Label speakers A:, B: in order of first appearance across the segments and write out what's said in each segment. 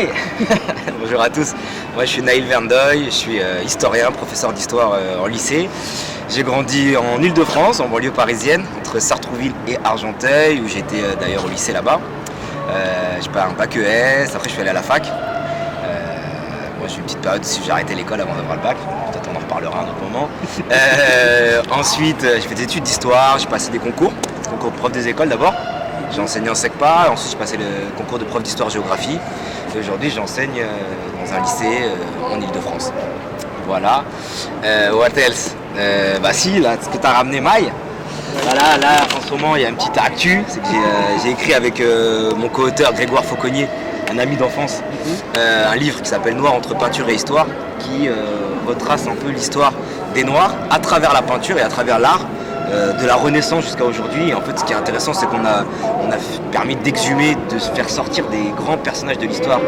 A: Hi. Bonjour à tous. Moi je suis Naïl Verndoy, je suis historien, professeur d'histoire en lycée. J'ai grandi en Ile-de-France, en banlieue parisienne, entre Sartrouville et Argenteuil, où j'étais d'ailleurs au lycée là-bas. J'ai pas un bac ES, après je suis allé à la fac. Moi j'ai eu une petite période où j'ai arrêté l'école avant d'avoir le bac, peut-être on en reparlera à un autre moment. Ensuite j'ai fait des études d'histoire, j'ai passé des concours de prof des écoles d'abord. J'ai enseigné en SECPA, ensuite j'ai passé le concours de prof d'histoire-géographie. Et aujourd'hui j'enseigne dans un lycée en Ile-de-France. Voilà. What else? Bah si, là, ce que tu as ramené, Maï. Voilà, là en ce moment il y a une petite actu, c'est que j'ai écrit avec mon co-auteur Grégoire Fauconnier, un ami d'enfance, un livre qui s'appelle Noir entre peinture et histoire, qui retrace un peu l'histoire des Noirs à travers la peinture et à travers l'art. De la Renaissance jusqu'à aujourd'hui. Et en fait, ce qui est intéressant, c'est qu'on a permis d'exhumer, de se faire sortir des grands personnages de l'histoire,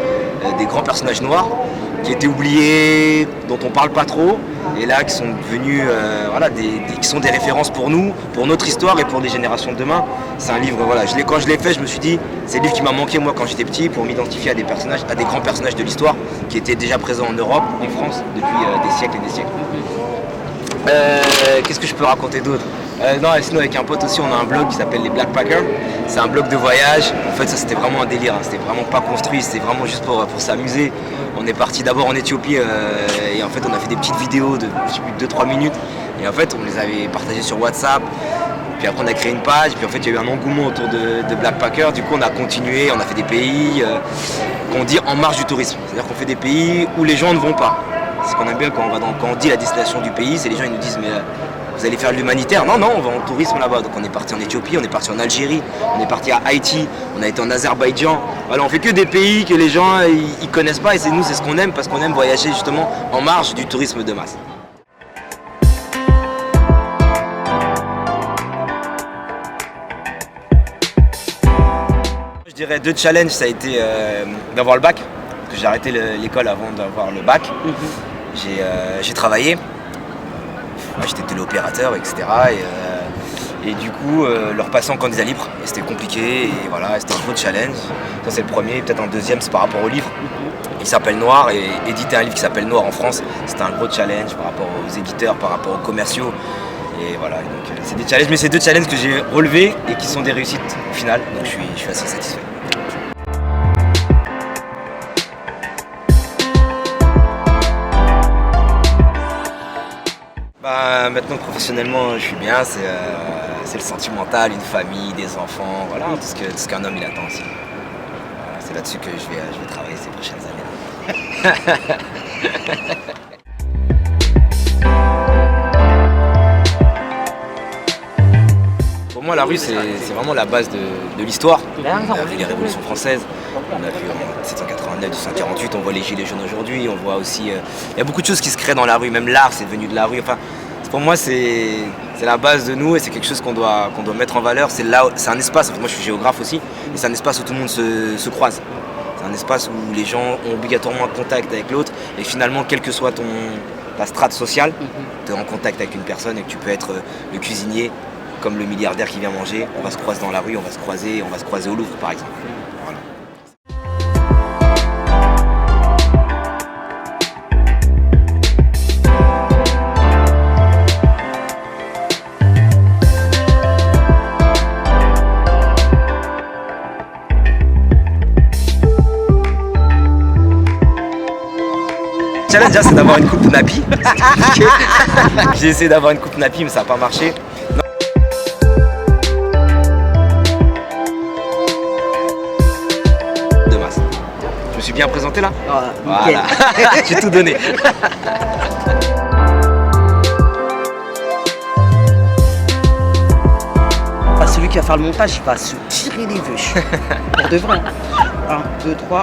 A: des grands personnages noirs qui étaient oubliés, dont on parle pas trop, et là qui sont devenus qui sont des références pour nous, pour notre histoire et pour les générations de demain. C'est un livre, voilà, quand je l'ai fait, je me suis dit, c'est le livre qui m'a manqué moi quand j'étais petit, pour m'identifier à des personnages, à des grands personnages de l'histoire qui étaient déjà présents en Europe, en France, depuis des siècles et des siècles. Qu'est-ce que je peux raconter d'autre? Non, sinon avec un pote aussi on a un blog qui s'appelle les Black Packers. C'est un blog de voyage. En fait ça c'était vraiment un délire, hein. C'était vraiment pas construit, c'était vraiment juste pour s'amuser. On est parti d'abord en Éthiopie et en fait on a fait des petites vidéos de 2-3 minutes et en fait on les avait partagées sur WhatsApp. Puis après on a créé une page, puis en fait il y a eu un engouement autour de Black Packers. Du coup on a continué, on a fait des pays qu'on dit en marge du tourisme. C'est-à-dire qu'on fait des pays où les gens ne vont pas. Ce qu'on aime bien quand on dit la destination du pays, c'est les gens ils nous disent mais vous allez faire de l'humanitaire? Non, on va en tourisme là-bas. Donc on est parti en Éthiopie, on est parti en Algérie, on est parti à Haïti, on a été en Azerbaïdjan. Voilà, on fait que des pays que les gens ils connaissent pas et c'est ce qu'on aime parce qu'on aime voyager justement en marge du tourisme de masse. Je dirais 2 challenges, ça a été d'avoir le bac, parce que j'ai arrêté l'école avant d'avoir le bac. J'ai travaillé. Moi, j'étais téléopérateur, etc. Et du coup, leur passer en candidat libre. Et c'était compliqué, et voilà, c'était un gros challenge. Ça, c'est le premier. Peut-être un deuxième, c'est par rapport au livre. Il s'appelle Noir, et éditer un livre qui s'appelle Noir en France, c'était un gros challenge par rapport aux éditeurs, par rapport aux commerciaux. Et voilà, donc c'est des challenges, mais c'est 2 challenges que j'ai relevés et qui sont des réussites au final. Donc je suis assez satisfait. Bah, maintenant professionnellement je suis bien, c'est le sentimental, une famille, des enfants, voilà, tout ce qu'un homme il attend aussi. Voilà, c'est là-dessus que je vais travailler ces prochaines années. Pour moi la rue c'est vraiment la base de l'histoire. On a vu les révolutions françaises, on a vu en 1789, 1748, on voit les gilets jaunes aujourd'hui, on voit aussi... il y a beaucoup de choses qui se créent dans la rue, même l'art c'est devenu de la rue. Enfin, pour moi c'est la base de nous et c'est quelque chose qu'on doit mettre en valeur. C'est un espace, en fait, moi je suis géographe aussi, et c'est un espace où tout le monde se croise. C'est un espace où les gens ont obligatoirement un contact avec l'autre et finalement quelle que soit ta strate sociale, tu es en contact avec une personne et que tu peux être le cuisinier comme le milliardaire qui vient manger, on va se croiser dans la rue, on va se croiser au Louvre par exemple. Voilà. Le challenge déjà c'est d'avoir une coupe nappy. J'ai essayé d'avoir une coupe nappy mais ça n'a pas marché. Je me suis bien présenté là? Voilà, j'ai tout donné.
B: Celui qui va faire le montage, il va se tirer les vœux. Pour de vrai. 1, 2, 3.